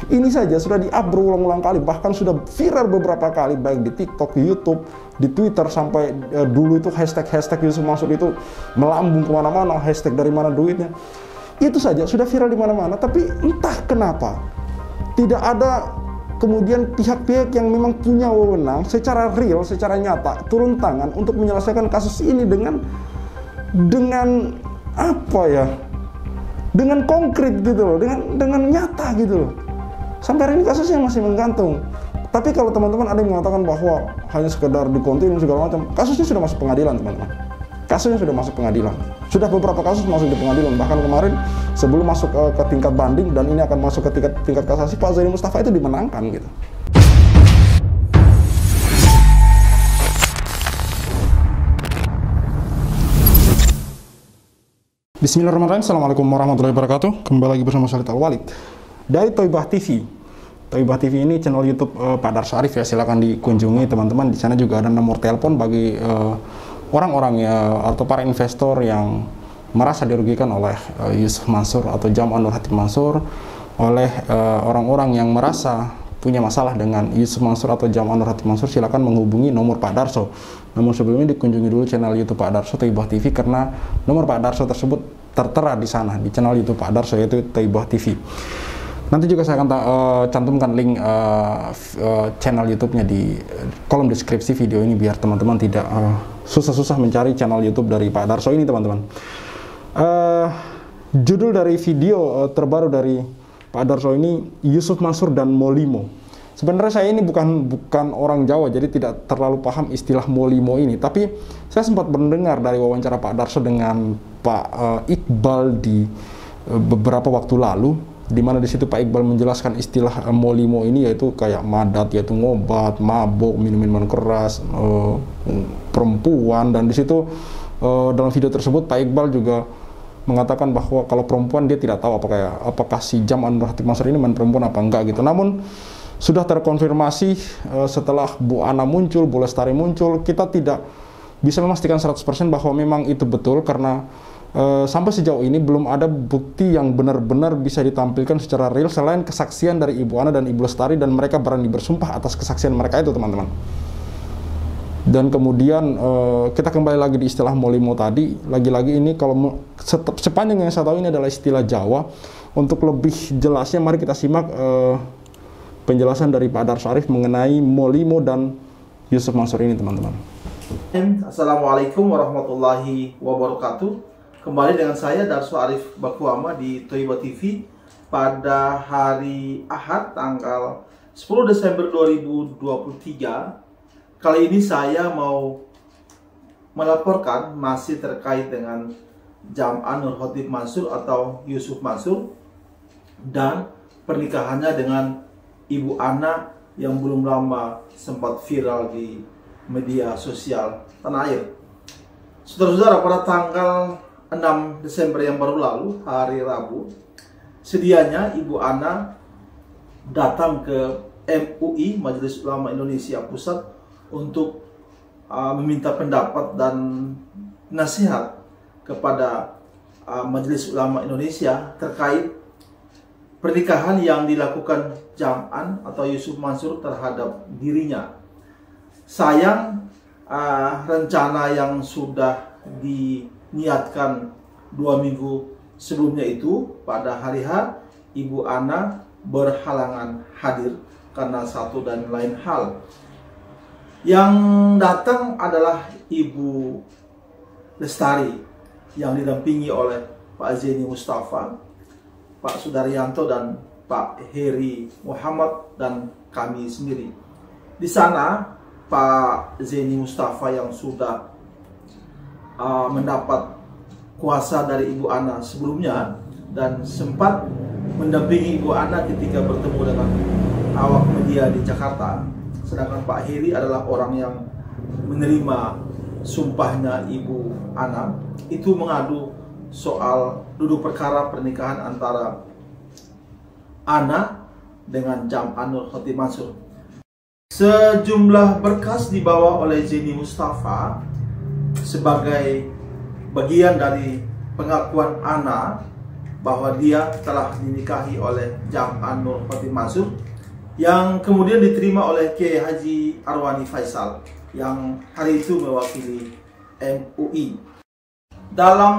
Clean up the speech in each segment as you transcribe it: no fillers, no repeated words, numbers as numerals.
Ini saja sudah di-up berulang-ulang kali, bahkan sudah viral beberapa kali, baik di TikTok, di YouTube, di Twitter, sampai dulu itu hashtag Yusuf Mansur itu melambung kemana-mana, hashtag dari mana duitnya. Itu saja sudah viral di mana-mana, tapi entah kenapa tidak ada kemudian pihak-pihak yang memang punya wewenang secara real, secara nyata, turun tangan untuk menyelesaikan kasus ini dengan apa ya? Dengan konkret gitu loh, dengan nyata gitu loh. Sampai hari ini kasusnya masih menggantung. Tapi kalau teman-teman ada yang mengatakan bahwa hanya sekedar dikontinu segala macam, kasusnya sudah masuk pengadilan, teman-teman. Kasusnya sudah masuk pengadilan. Sudah beberapa kasus masuk di pengadilan. Bahkan kemarin sebelum masuk ke tingkat banding dan ini akan masuk ke tingkat kasasi, Pak Zaini Mustafa itu dimenangkan gitu. Bismillahirrahmanirrahim. Assalamualaikum warahmatullahi wabarakatuh. Kembali lagi bersama Khalid Al-Walid dari Thoibah TV. Thoibah TV ini channel YouTube Pak Darso Arif ya. Silakan dikunjungi teman-teman. Di sana juga ada nomor telepon bagi orang-orang ya atau para investor yang merasa dirugikan oleh Yusuf Mansur atau Jam'an Nur Hatim Mansur, oleh orang-orang yang merasa punya masalah dengan Yusuf Mansur atau Jam'an Nur Hatim Mansur. Silakan menghubungi nomor Pak Darso. Namun sebelumnya dikunjungi dulu channel YouTube Pak Darso Thoibah TV, karena nomor Pak Darso tersebut tertera di sana di channel YouTube Pak Darso, yaitu Thoibah TV. Nanti juga saya akan cantumkan link channel YouTube-nya di kolom deskripsi video ini biar teman-teman tidak susah-susah mencari channel YouTube dari Pak Darso ini, teman-teman. Judul dari video terbaru dari Pak Darso ini, Yusuf Mansur dan Molimo. Sebenarnya saya ini bukan orang Jawa, jadi tidak terlalu paham istilah Molimo ini. Tapi saya sempat mendengar dari wawancara Pak Darso dengan Pak Iqbal di beberapa waktu lalu, di mana di situ Pak Iqbal menjelaskan istilah Molimo ini, yaitu kayak madat, yaitu ngobat, mabuk, minuman keras, perempuan. Dan di situ dalam video tersebut Pak Iqbal juga mengatakan bahwa kalau perempuan dia tidak tahu apakah si Jam'an Nur Hatim Mansur ini main perempuan apa enggak gitu. Namun sudah terkonfirmasi setelah Bu Ana muncul, Bu Lestari muncul, kita tidak bisa memastikan 100% bahwa memang itu betul, karena sampai sejauh ini belum ada bukti yang benar-benar bisa ditampilkan secara real selain kesaksian dari Ibu Ana dan Ibu Lestari, dan mereka berani bersumpah atas kesaksian mereka itu, teman-teman. Dan kemudian kita kembali lagi di istilah Molimo tadi. Lagi-lagi ini kalau sepanjang yang saya tahu ini adalah istilah Jawa. Untuk lebih jelasnya mari kita simak penjelasan dari Pak Darso Arif mengenai Molimo dan Yusuf Mansur ini, teman-teman. Assalamualaikum warahmatullahi wabarakatuh. Kembali dengan saya Darso Arif Bakuama di Thoibah TV pada hari Ahad tanggal 10 Desember 2023. Kali ini saya mau melaporkan masih terkait dengan Jam'an Nur Hatim Mansur atau Yusuf Mansur dan pernikahannya dengan Ibu Ana yang belum lama sempat viral di media sosial tanah air. Saudara-saudara, pada tanggal 6 Desember yang baru lalu, hari Rabu, sedianya Ibu Ana datang ke MUI, Majelis Ulama Indonesia Pusat, untuk meminta pendapat dan nasihat kepada Majelis Ulama Indonesia terkait pernikahan yang dilakukan Jam'an atau Yusuf Mansur terhadap dirinya. Sayang, rencana yang sudah diniatkan 2 minggu sebelumnya itu, pada hari H, Ibu Ana berhalangan hadir karena satu dan lain hal. Yang datang adalah Ibu Lestari yang didampingi oleh Pak Zaini Mustafa, Pak Sudaryanto, dan Pak Heri Muhammad, dan kami sendiri. Di sana Pak Zaini Mustafa yang sudah mendapat kuasa dari Ibu Ana sebelumnya dan sempat mendampingi Ibu Ana ketika bertemu dengan awak media di Jakarta. Sedangkan Pak Heri adalah orang yang menerima sumpahnya Ibu Ana, itu mengadu soal duduk perkara pernikahan antara Ana dengan Jam'an Nur Hatim Mansur. Sejumlah berkas dibawa oleh Zaini Mustafa sebagai bagian dari pengakuan Ana bahwa dia telah dinikahi oleh Jam'an Nur Khotim Mansur yang kemudian diterima oleh Kiai Haji Arwani Faisal yang hari itu mewakili MUI. Dalam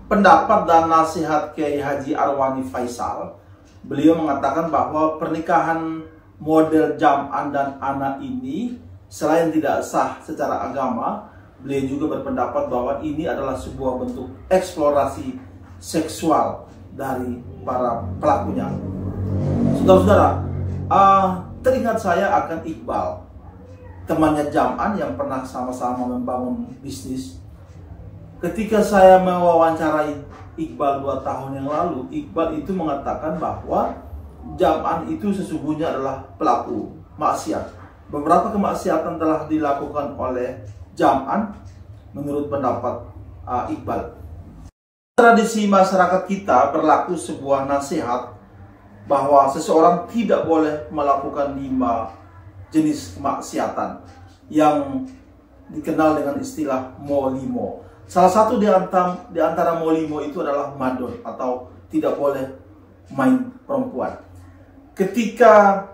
pendapat dan nasihat Kiai Haji Arwani Faisal, beliau mengatakan bahwa pernikahan model Jam'an dan Ana ini selain tidak sah secara agama, beliau juga berpendapat bahwa ini adalah sebuah bentuk eksplorasi seksual dari para pelakunya. Saudara-saudara, teringat saya akan Iqbal, temannya Jam'an yang pernah sama-sama membangun bisnis. Ketika saya mewawancarai Iqbal 2 tahun yang lalu, Iqbal itu mengatakan bahwa Jam'an itu sesungguhnya adalah pelaku maksiat. Beberapa kemaksiatan telah dilakukan oleh Jam'an menurut pendapat Iqbal. Tradisi masyarakat kita berlaku sebuah nasihat bahwa seseorang tidak boleh melakukan 5 jenis kemaksiatan yang dikenal dengan istilah molimo. Salah satu di antara molimo itu adalah madon atau tidak boleh main perempuan. Ketika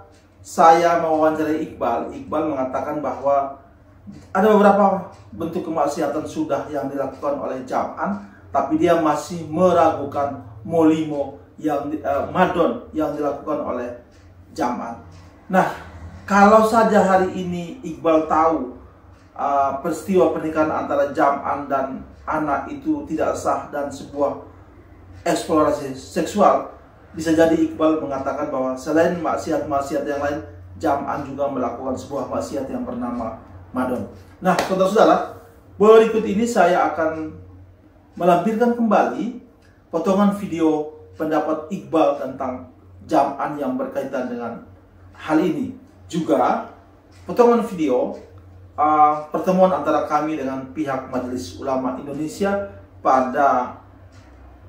saya mewawancarai Iqbal mengatakan bahwa ada beberapa bentuk kemaksiatan sudah yang dilakukan oleh Jam'an, tapi dia masih meragukan molimo yang madon yang dilakukan oleh Jam'an. Nah, kalau saja hari ini Iqbal tahu peristiwa pernikahan antara Jam'an dan Ana itu tidak sah dan sebuah eksplorasi seksual, bisa jadi Iqbal mengatakan bahwa selain maksiat-maksiat yang lain, Jam'an juga melakukan sebuah maksiat yang bernama madon. Nah, saudara-saudara, berikut ini saya akan melampirkan kembali potongan video pendapat Iqbal tentang Jam'an yang berkaitan dengan hal ini. Juga potongan video pertemuan antara kami dengan pihak Majelis Ulama Indonesia pada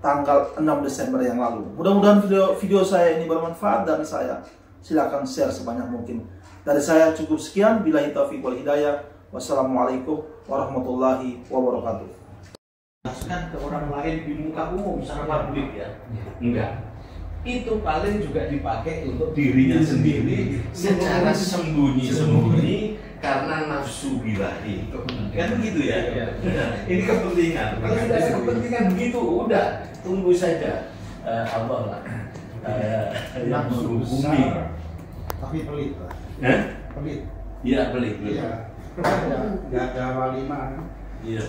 tanggal 6 Desember yang lalu. Mudah-mudahan video saya ini bermanfaat dan saya silakan share sebanyak mungkin. Dari saya cukup sekian. Billahi taufiq wal hidayah. Wassalamualaikum warahmatullahi wabarakatuh. Kan ke orang lain di muka umum secara publik ya, enggak. Itu paling juga dipakai untuk dirinya sendiri secara sembunyi-sembunyi karena nafsu birahi. Kan begitu ya? Ini kepentingan. Kalau sudah ada kepentingan begitu, udah tunggu saja Allah lah. Nafsu bumi. Tapi pelit lah. Pelit. Iya pelit. Iya. Nggak ada walimah. Iya.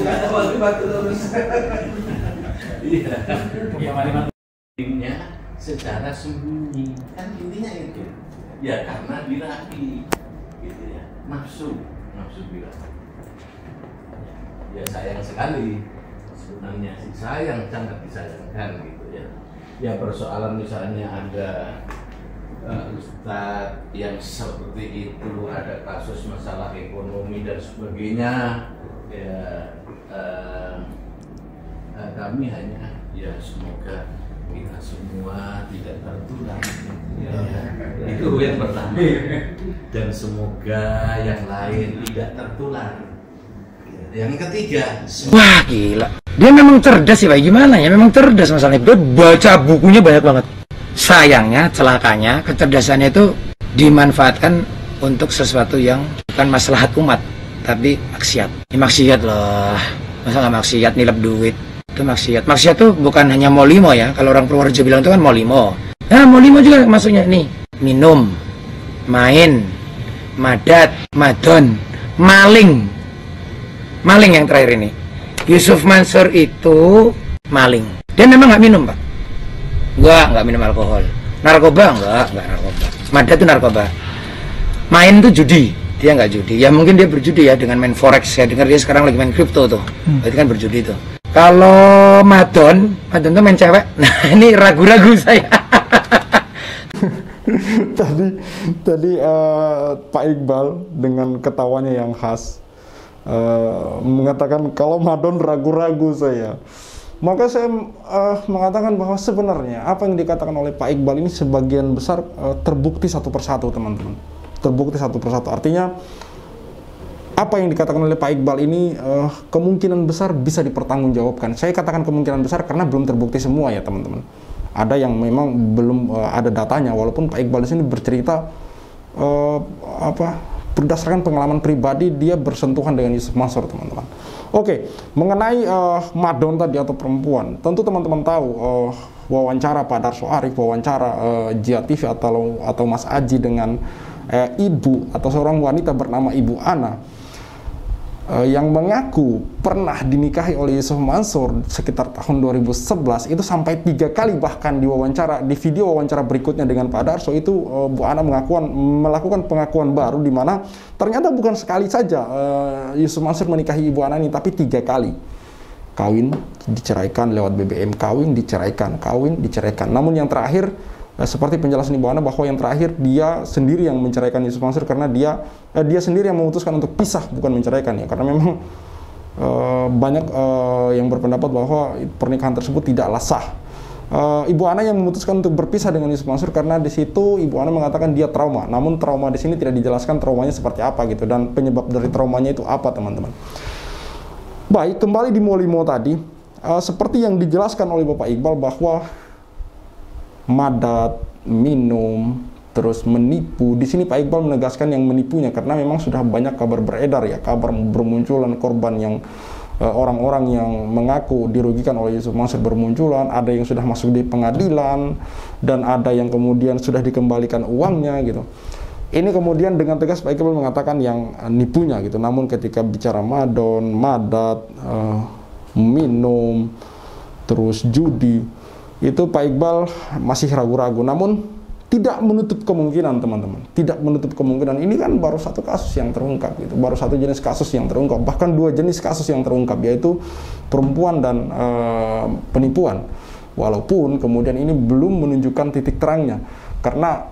Ada walimah terus. Iya. Intinya secara sembunyi, kan intinya itu. Ya karena birahi, gitu ya. Nafsu birahi. Ya sayang sekali. Sebenarnya sih sayang, sangat disayangkan gitu ya. Ya persoalan misalnya ada Ustadz yang seperti itu, ada kasus masalah ekonomi dan sebagainya, ya kami hanya ya semoga kita semua tidak tertular ya, itu yang pertama, dan semoga yang lain tidak tertular. Yang ketiga, wah gila, dia memang cerdas sih Pak, gimana ya, memang cerdas masalahnya, dia baca bukunya banyak banget. Sayangnya, celakanya, kecerdasannya itu dimanfaatkan untuk sesuatu yang bukan maslahat umat, tapi maksiat. Ini maksiat loh, masa nggak maksiat, nilap duit, itu maksiat. Maksiat tuh bukan hanya molimo ya, kalau orang Purworejo bilang itu kan molimo. Nah, molimo juga maksudnya nih, minum, main, madat, madon, maling. Maling yang terakhir ini. Yusuf Mansur itu maling. Dia memang nggak minum Pak. Nggak minum alkohol. Narkoba enggak narkoba. Madat itu narkoba. Main tuh judi, dia nggak judi. Ya mungkin dia berjudi ya dengan main forex. Saya dengar dia sekarang lagi main kripto tuh. Berarti kan berjudi tuh. Kalau madon tuh main cewek. Nah ini ragu-ragu saya. tadi Pak Iqbal dengan ketawanya yang khas mengatakan kalau madon ragu-ragu saya. Maka saya mengatakan bahwa sebenarnya apa yang dikatakan oleh Pak Iqbal ini sebagian besar terbukti satu persatu teman-teman. Terbukti satu persatu. Artinya apa yang dikatakan oleh Pak Iqbal ini kemungkinan besar bisa dipertanggungjawabkan. Saya katakan kemungkinan besar karena belum terbukti semua ya teman-teman. Ada yang memang belum ada datanya, walaupun Pak Iqbal di sini bercerita berdasarkan pengalaman pribadi dia bersentuhan dengan Yusuf Mansur, teman-teman. Oke, mengenai madon tadi atau perempuan, tentu teman-teman tahu wawancara Pak Darso Arif, wawancara Jia TV atau Mas Aji dengan ibu atau seorang wanita bernama Ibu Ana yang mengaku pernah dinikahi oleh Yusuf Mansur sekitar tahun 2011, itu sampai 3 kali bahkan di video wawancara berikutnya dengan Pak Darso itu Bu Ana melakukan pengakuan baru di mana ternyata bukan sekali saja Yusuf Mansur menikahi Ibu Ana ini, tapi 3 kali. Kawin, diceraikan lewat BBM, kawin, diceraikan, kawin, diceraikan. Namun yang terakhir seperti penjelasan Ibu Ana bahwa yang terakhir dia sendiri yang menceraikan Yusuf Mansur karena dia sendiri yang memutuskan untuk pisah, bukan menceraikan ya, karena memang banyak yang berpendapat bahwa pernikahan tersebut tidaklah sah. Ibu Ana yang memutuskan untuk berpisah dengan Yusuf Mansur karena di situ Ibu Ana mengatakan dia trauma, namun trauma di sini tidak dijelaskan traumanya seperti apa gitu dan penyebab dari traumanya itu apa, teman-teman. Baik, kembali di Molimo tadi, seperti yang dijelaskan oleh Bapak Iqbal bahwa madat, minum, terus menipu. Di sini Pak Iqbal menegaskan yang menipunya karena memang sudah banyak kabar beredar ya, kabar bermunculan korban yang orang-orang yang mengaku dirugikan oleh Yusuf Mansur bermunculan, ada yang sudah masuk di pengadilan dan ada yang kemudian sudah dikembalikan uangnya gitu. Ini kemudian dengan tegas Pak Iqbal mengatakan yang nipunya gitu. Namun ketika bicara madon, madat, minum, terus judi, itu Pak Iqbal masih ragu-ragu, namun tidak menutup kemungkinan, teman-teman. Tidak menutup kemungkinan. Ini kan baru satu kasus yang terungkap, gitu. Baru satu jenis kasus yang terungkap. Bahkan 2 jenis kasus yang terungkap, yaitu perempuan dan penipuan. Walaupun kemudian ini belum menunjukkan titik terangnya. Karena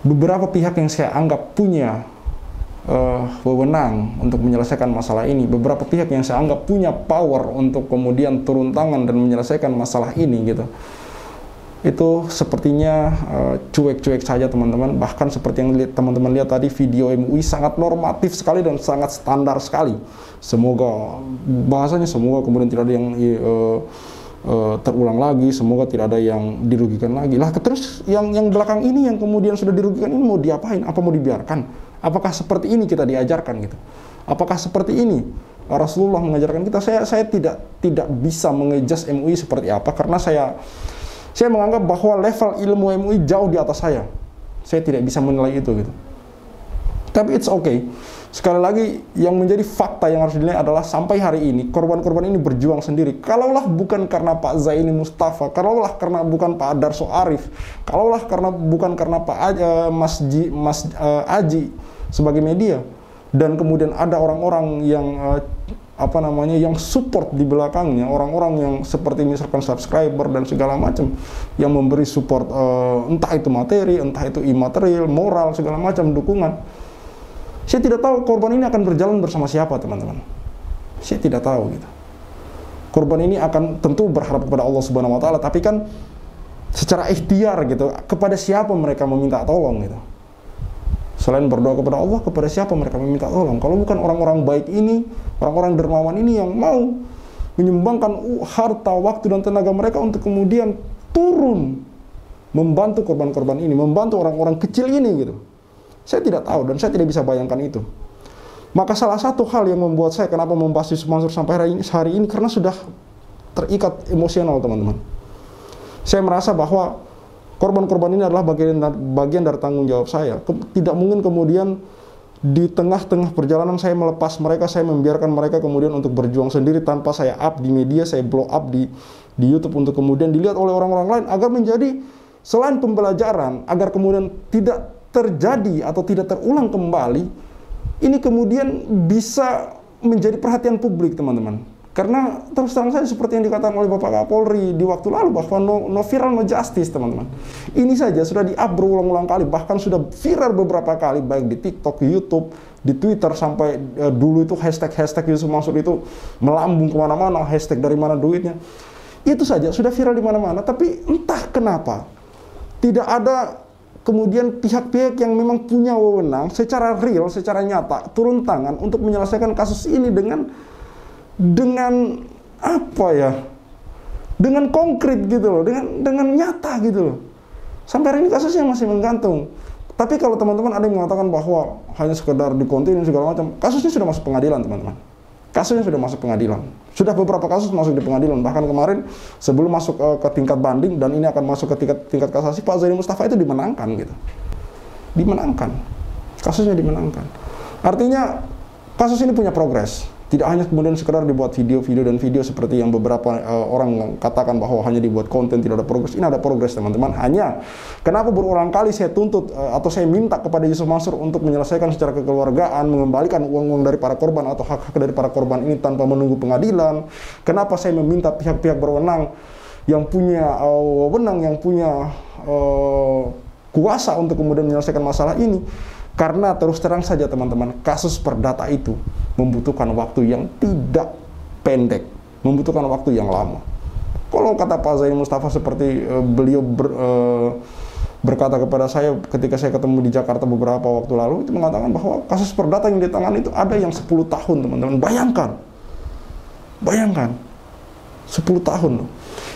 beberapa pihak yang saya anggap punya wewenang untuk menyelesaikan masalah ini, beberapa pihak yang saya anggap punya power untuk kemudian turun tangan dan menyelesaikan masalah ini gitu, itu sepertinya cuek-cuek saja, teman-teman. Bahkan seperti yang teman-teman lihat tadi, video MUI sangat normatif sekali dan sangat standar sekali. Semoga bahasanya, semoga kemudian tidak ada yang terulang lagi, semoga tidak ada yang dirugikan lagi. Lah terus yang belakang ini yang kemudian sudah dirugikan ini mau diapain? Apa mau dibiarkan? Apakah seperti ini kita diajarkan gitu? Apakah seperti ini Rasulullah mengajarkan kita? Saya tidak bisa mengejas MUI seperti apa, karena saya menganggap bahwa level ilmu MUI jauh di atas saya. Saya tidak bisa menilai itu gitu. Tapi it's okay. Sekali lagi, yang menjadi fakta yang harus dinilai adalah sampai hari ini korban-korban ini berjuang sendiri. Kalaulah bukan karena Pak Zaini Mustafa, kalaulah karena bukan Pak Darso Arif, kalaulah bukan karena Pak Mas Aji sebagai media, dan kemudian ada orang-orang yang yang support di belakangnya, orang-orang yang seperti misalkan subscriber dan segala macam yang memberi support, entah itu materi, entah itu imaterial, moral, segala macam dukungan. Saya tidak tahu korban ini akan berjalan bersama siapa, teman-teman. Saya tidak tahu gitu. Korban ini akan tentu berharap kepada Allah Subhanahu wa taala, tapi kan secara ikhtiar gitu, kepada siapa mereka meminta tolong gitu. Selain berdoa kepada Allah, kepada siapa mereka meminta tolong? Kalau bukan orang-orang baik ini, orang-orang dermawan ini yang mau menyumbangkan harta, waktu, dan tenaga mereka untuk kemudian turun membantu korban-korban ini, membantu orang-orang kecil ini gitu. Saya tidak tahu dan saya tidak bisa bayangkan itu. Maka salah satu hal yang membuat saya kenapa membahas Yusuf Mansur sampai hari ini karena sudah terikat emosional, teman-teman. Saya merasa bahwa korban-korban ini adalah bagian dari tanggung jawab saya. Tidak mungkin kemudian di tengah-tengah perjalanan saya melepas mereka, saya membiarkan mereka kemudian untuk berjuang sendiri tanpa saya up di media, saya blow up di YouTube untuk kemudian dilihat oleh orang-orang lain, agar menjadi selain pembelajaran, agar kemudian tidak terjadi atau tidak terulang kembali, ini kemudian bisa menjadi perhatian publik, teman-teman. Karena terus terang saja seperti yang dikatakan oleh Bapak Kapolri di waktu lalu bahwa no viral no justice, teman-teman. Ini saja sudah di-up berulang-ulang kali, bahkan sudah viral beberapa kali baik di TikTok, YouTube, di Twitter, sampai dulu itu hashtag Yusuf Mansur itu melambung kemana-mana, hashtag dari mana duitnya. Itu saja sudah viral di mana-mana, tapi entah kenapa tidak ada kemudian pihak-pihak yang memang punya wewenang secara real, secara nyata turun tangan untuk menyelesaikan kasus ini dengan apa ya? Dengan konkret gitu loh, dengan nyata gitu loh. Sampai hari ini kasusnya masih menggantung. Tapi kalau teman-teman ada yang mengatakan bahwa hanya sekedar dikontinu segala macam, kasusnya sudah masuk pengadilan, teman-teman. Kasusnya sudah masuk pengadilan. Sudah beberapa kasus masuk di pengadilan. Bahkan kemarin sebelum masuk ke tingkat banding dan ini akan masuk ke tingkat kasasi, Pak Zaini Mustafa itu dimenangkan gitu. Dimenangkan. Kasusnya dimenangkan. Artinya kasus ini punya progres. Tidak hanya kemudian sekedar dibuat video-video dan video seperti yang beberapa orang katakan bahwa hanya dibuat konten, tidak ada progres. Ini ada progres, teman-teman. Hanya kenapa berulang kali saya tuntut atau saya minta kepada Yusuf Mansur untuk menyelesaikan secara kekeluargaan, mengembalikan uang-uang dari para korban atau hak-hak dari para korban ini tanpa menunggu pengadilan. Kenapa saya meminta pihak-pihak berwenang yang punya wewenang, yang punya kuasa untuk kemudian menyelesaikan masalah ini. Karena terus terang saja teman-teman, kasus perdata itu membutuhkan waktu yang tidak pendek, membutuhkan waktu yang lama. Kalau kata Pak Zaini Mustafa seperti beliau berkata kepada saya ketika saya ketemu di Jakarta beberapa waktu lalu, itu mengatakan bahwa kasus perdata yang ditangani itu ada yang 10 tahun, teman-teman. Bayangkan 10 tahun.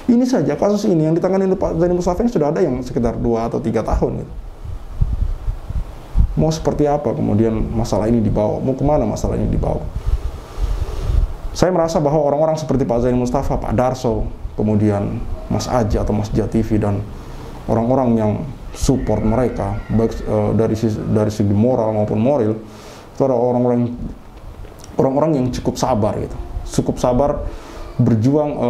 Ini saja kasus ini yang ditangani oleh Pak Zaini Mustafa sudah ada yang sekitar 2 atau 3 tahun gitu. Mau seperti apa kemudian masalah ini dibawa? Mau kemana masalah ini dibawa? Saya merasa bahwa orang-orang seperti Pak Zaini Mustafa, Pak Darso, kemudian Mas Aji atau Mas Jativi dan orang-orang yang support mereka, baik dari segi moral maupun moral, itu adalah orang-orang yang cukup sabar gitu. Cukup sabar berjuang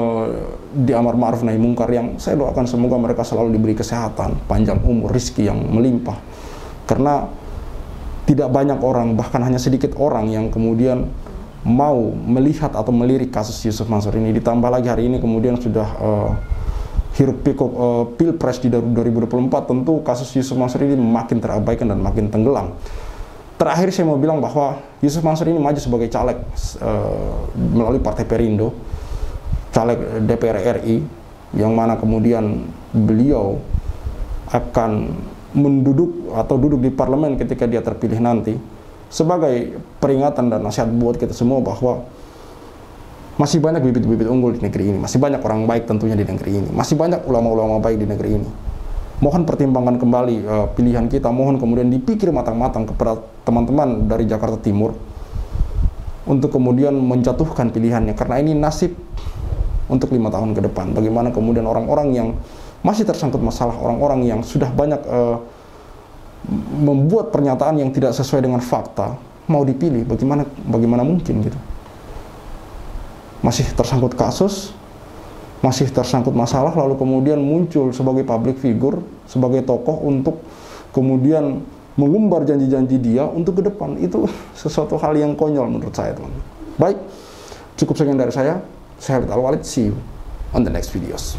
di amar ma'ruf nahi mungkar, yang saya doakan semoga mereka selalu diberi kesehatan, panjang umur, rezeki yang melimpah. Karena tidak banyak orang, bahkan hanya sedikit orang yang kemudian mau melihat atau melirik kasus Yusuf Mansur ini. Ditambah lagi hari ini kemudian sudah hiruk pikuk pilpres di 2024, tentu kasus Yusuf Mansur ini makin terabaikan dan makin tenggelam. Terakhir saya mau bilang bahwa Yusuf Mansur ini maju sebagai caleg melalui Partai Perindo, caleg DPR RI, yang mana kemudian beliau akan menduduk atau duduk di parlemen ketika dia terpilih nanti, sebagai peringatan dan nasihat buat kita semua bahwa masih banyak bibit-bibit unggul di negeri ini, masih banyak orang baik tentunya di negeri ini, masih banyak ulama-ulama baik di negeri ini. Mohon pertimbangkan kembali pilihan kita, mohon kemudian dipikir matang-matang kepada teman-teman dari Jakarta Timur untuk kemudian menjatuhkan pilihannya, karena ini nasib untuk 5 tahun ke depan. Bagaimana kemudian orang-orang yang masih tersangkut masalah, orang-orang yang sudah banyak membuat pernyataan yang tidak sesuai dengan fakta, mau dipilih, bagaimana mungkin gitu. Masih tersangkut kasus, masih tersangkut masalah, lalu kemudian muncul sebagai public figure, sebagai tokoh untuk kemudian mengumbar janji-janji dia untuk ke depan. Itu sesuatu hal yang konyol menurut saya, teman-teman. Baik, cukup sekian dari saya. Saya Khalid Al-Walid, see you on the next videos.